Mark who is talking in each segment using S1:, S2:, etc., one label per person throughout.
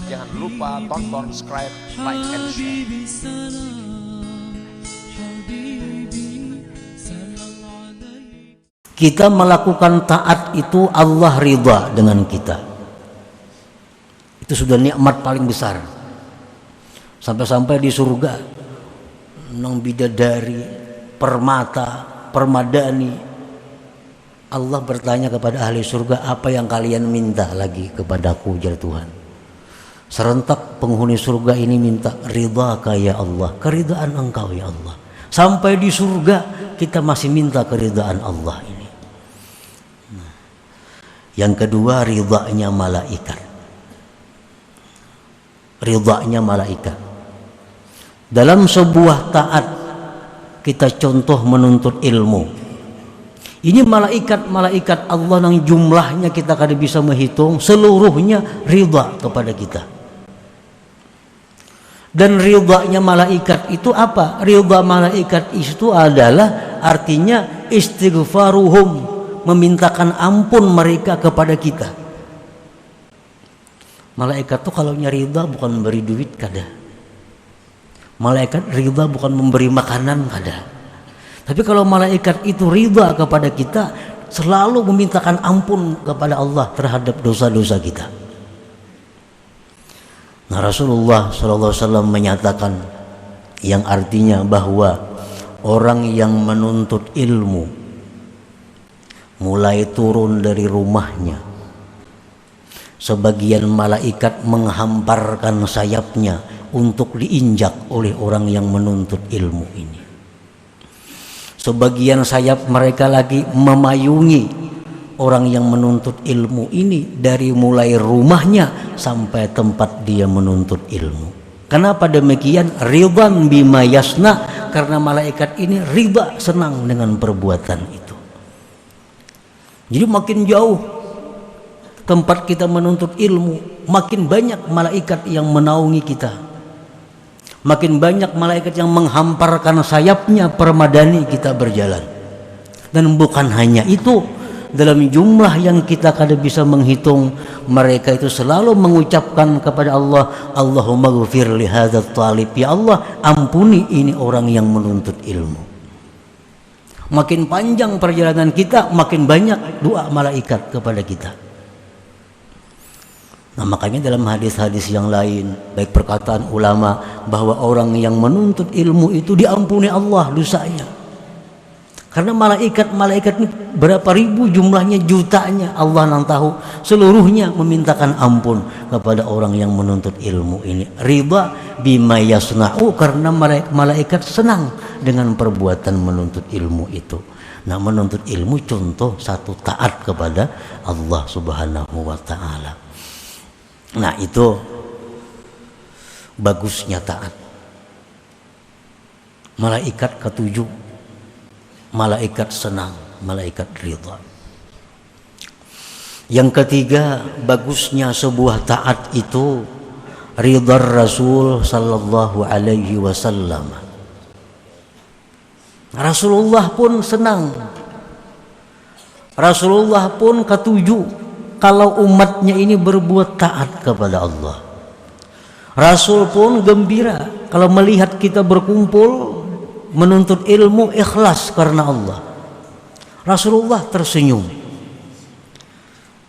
S1: Jangan lupa tonton, subscribe, like, and share.
S2: Kita melakukan taat itu Allah ridha dengan kita. Itu sudah nikmat paling besar. Sampai-sampai di surga nang bidadari, permata, permadani, Allah bertanya kepada ahli surga, apa yang kalian minta lagi kepadaku, jar Tuhan. Serentak penghuni surga ini minta ridhaka ya Allah, keridhaan engkau ya Allah. Sampai di surga kita masih minta keridhaan Allah ini. Yang kedua, ridhanya malaikat. Ridhanya malaikat. Dalam sebuah taat kita contoh menuntut ilmu. Ini malaikat Allah yang jumlahnya kita kada bisa menghitung, seluruhnya ridha kepada kita. Dan ridhanya malaikat itu apa? Ridha malaikat itu adalah artinya istighfaruhum, memintakan ampun mereka kepada kita. Malaikat tuh kalau ridha bukan memberi duit kada. Malaikat ridha bukan memberi makanan kada. Tapi kalau malaikat itu ridha kepada kita, selalu memintakan ampun kepada Allah terhadap dosa-dosa kita. Nah, Rasulullah SAW menyatakan yang artinya bahwa orang yang menuntut ilmu mulai turun dari rumahnya, sebagian malaikat menghamparkan sayapnya untuk diinjak oleh orang yang menuntut ilmu ini. Sebagian sayap mereka lagi memayungi orang yang menuntut ilmu ini dari mulai rumahnya sampai tempat dia menuntut ilmu. Kenapa demikian? Ridwan bima yasna, karena malaikat ini ridha, senang dengan perbuatan itu. Jadi makin jauh tempat kita menuntut ilmu, makin banyak malaikat yang menaungi kita. Makin banyak malaikat yang menghamparkan sayapnya permadani kita berjalan. Dan bukan hanya itu, dalam jumlah yang kita kada bisa menghitung, mereka itu selalu mengucapkan kepada Allah, Allahumma ghfir li hadzal talib, ya Allah ampuni ini orang yang menuntut ilmu. Makin panjang perjalanan kita, makin banyak doa malaikat kepada kita. Nah, makanya dalam hadis-hadis yang lain, baik perkataan ulama bahwa orang yang menuntut ilmu itu diampuni Allah dosanya. Karena malaikat ini berapa ribu jumlahnya, jutanya, Allah yang tahu, seluruhnya memintakan ampun kepada orang yang menuntut ilmu ini. Ridha bima yasna'u, karena malaikat senang dengan perbuatan menuntut ilmu itu. Nah, menuntut ilmu contoh satu taat kepada Allah Subhanahu wa ta'ala. Nah, itu bagusnya taat. Malaikat ketujuh, malaikat senang, malaikat ridha. Yang ketiga, bagusnya sebuah taat itu ridha Rasul sallallahu alaihi wasallam. Rasulullah pun senang. Rasulullah pun ketujuh kalau umatnya ini berbuat taat kepada Allah. Rasul pun gembira kalau melihat kita berkumpul menuntut ilmu ikhlas karena Allah. Rasulullah tersenyum.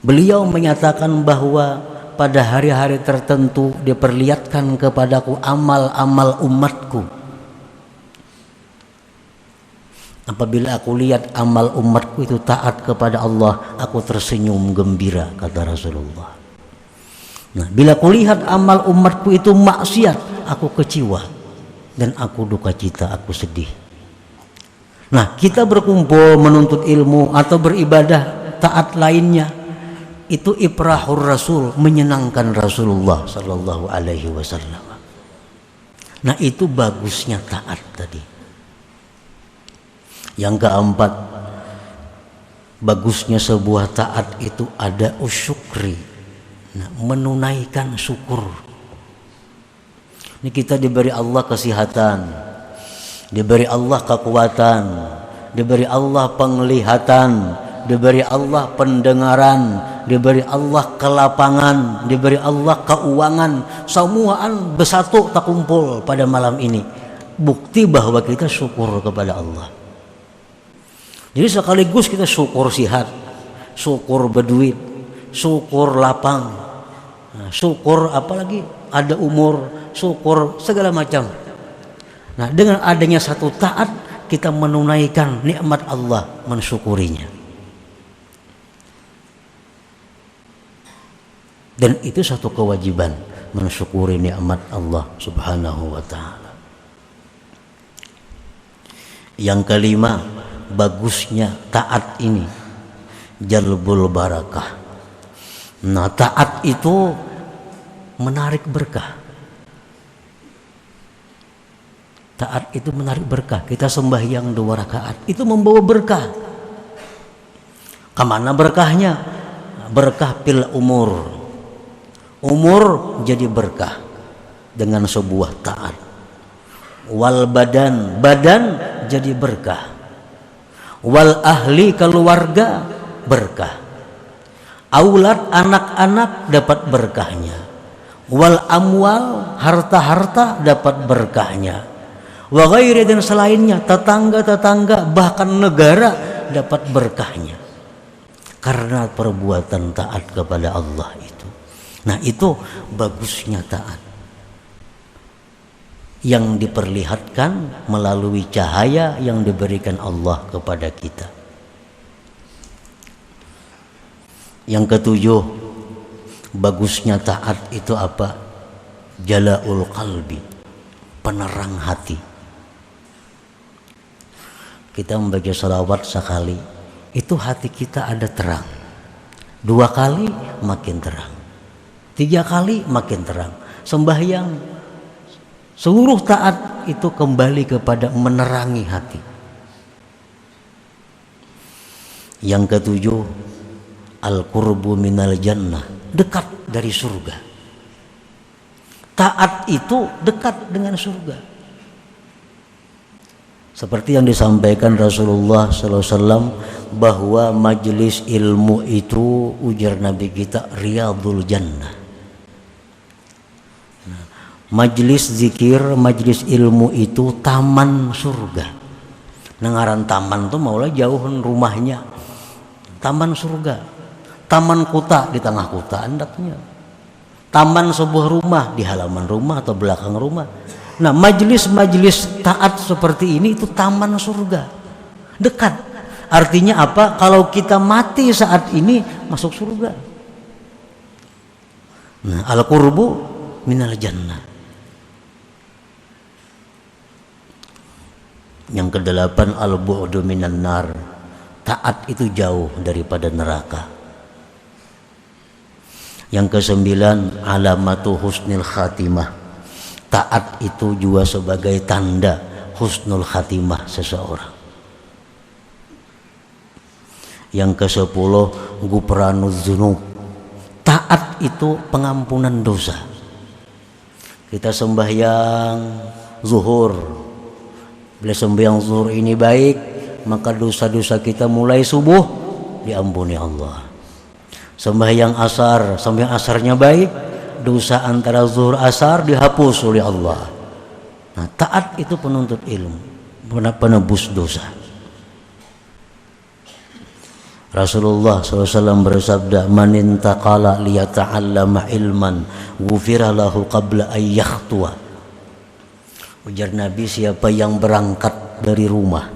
S2: Beliau menyatakan bahwa pada hari-hari tertentu diperlihatkan kepadaku amal-amal umatku. Apabila aku lihat amal umatku itu taat kepada Allah, aku tersenyum gembira, kata Rasulullah. Nah, bila aku lihat amal umatku itu maksiat, aku kecewa dan aku duka cita, aku sedih. Nah, kita berkumpul menuntut ilmu atau beribadah taat lainnya, itu ifrahur Rasul, menyenangkan Rasulullah sallallahu alaihi wasallam. Nah, itu bagusnya taat tadi. Yang keempat, bagusnya sebuah taat itu ada usyukri. Nah, menunaikan syukur. Ini kita diberi Allah kesehatan, diberi Allah kekuatan, diberi Allah penglihatan, diberi Allah pendengaran, diberi Allah kelapangan, diberi Allah keuangan, semuaan bersatu tak kumpul pada malam ini. Bukti bahwa kita syukur kepada Allah. Jadi sekaligus kita syukur sihat, syukur berduit, syukur lapang, syukur apalagi ada umur, syukur segala macam. Nah, dengan adanya satu taat kita menunaikan nikmat Allah, mensyukurinya. Dan itu satu kewajiban, mensyukuri nikmat Allah Subhanahu wa taala. Yang kelima, bagusnya taat ini jalbul barakah. Nah, taat itu menarik berkah. Taat itu menarik berkah. Kita sembahyang 2 rakaat itu membawa berkah. Kemana berkahnya? Berkah pil umur. Umur jadi berkah dengan sebuah taat. Wal badan, badan jadi berkah. Wal ahli, keluarga berkah. Aulad, anak-anak dapat berkahnya. Wal amwal, harta-harta dapat berkahnya. Wa ghairi, dan selainnya, tetangga-tetangga bahkan negara dapat berkahnya karena perbuatan taat kepada Allah itu. Nah, itu bagusnya taat yang diperlihatkan melalui cahaya yang diberikan Allah kepada kita. Yang ketujuh, bagusnya taat itu apa? Jalaul qalbi, penerang hati. Kita membaca salawat sekali, itu hati kita ada terang. 2 kali makin terang, 3 kali makin terang. Sembahyang, seluruh taat itu kembali kepada menerangi hati. Yang ketujuh, al-qurbu minal jannah, dekat dari surga. Taat itu dekat dengan surga. Seperti yang disampaikan Rasulullah SAW, bahwa majelis ilmu itu, ujar Nabi kita, riyadul jannah. Nah, majelis zikir, majelis ilmu itu taman surga. Nengaran taman tuh maulah jauhan rumahnya. Taman surga. Taman kota di tengah kota andaknya. Taman sebuah rumah di halaman rumah atau belakang rumah. Nah, majelis-majelis taat seperti ini itu taman surga, dekat. Artinya apa? Kalau kita mati saat ini masuk surga. Nah, al-qurbu minal jannah. Yang kedelapan, al-bu'du minan nar, taat itu jauh daripada neraka. Yang kesembilan, alamatu husnil khatimah, taat itu juga sebagai tanda husnul khatimah seseorang. Yang ke-10, gufranuz dzunub, taat itu pengampunan dosa. Kita sembahyang zuhur, bila sembahyang zuhur ini baik, maka dosa-dosa kita mulai subuh diampuni Allah. Sembahyang asar, sembahyang asarnya baik, dosa antara zuhur asar dihapus oleh Allah. Nah, taat itu penuntut ilmu, penebus dosa. Rasulullah SAW bersabda, man intaqala liyata'allama ilman ghufira lahu qabla an yakhtuwa. Ujar Nabi, siapa yang berangkat dari rumah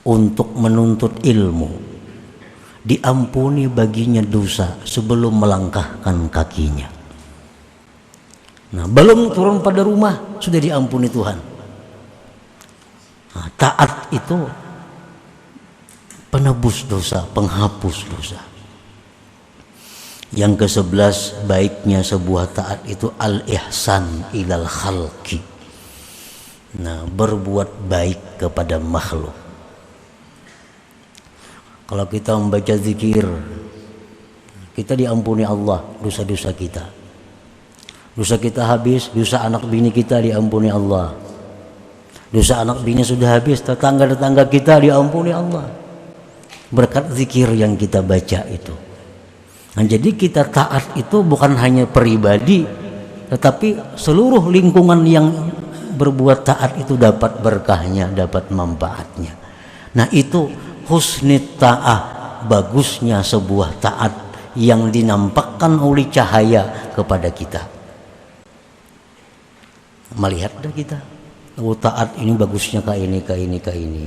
S2: untuk menuntut ilmu, diampuni baginya dosa sebelum melangkahkan kakinya. Nah, belum turun pada rumah sudah diampuni Tuhan. Nah, taat itu penebus dosa, penghapus dosa. Yang ke-11, baiknya sebuah taat itu al-ihsan ilal khalqi. Nah, berbuat baik kepada makhluk. Kalau kita membaca zikir, kita diampuni Allah dosa-dosa kita. Dosa kita habis, dosa anak bini kita diampuni Allah. Dosa anak bini sudah habis, tetangga-tetangga kita diampuni Allah. berkat zikir yang kita baca itu. Nah, jadi kita taat itu bukan hanya pribadi, tetapi seluruh lingkungan yang berbuat taat itu dapat berkahnya, dapat manfaatnya. Nah, itu husnit ta'ah, bagusnya sebuah taat yang dinampakkan oleh cahaya kepada kita. Melihat dah kita, oh taat ini bagusnya ke ini, ke ini, ke ini.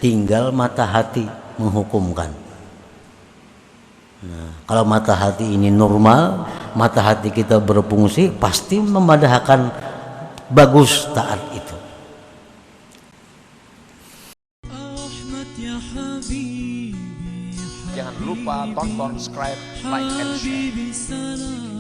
S2: Tinggal mata hati menghukumkan. Nah, kalau mata hati ini normal, mata hati kita berfungsi, pasti memadahkan bagus taat itu.
S1: Jangan lupa tonton, subscribe, like, and share.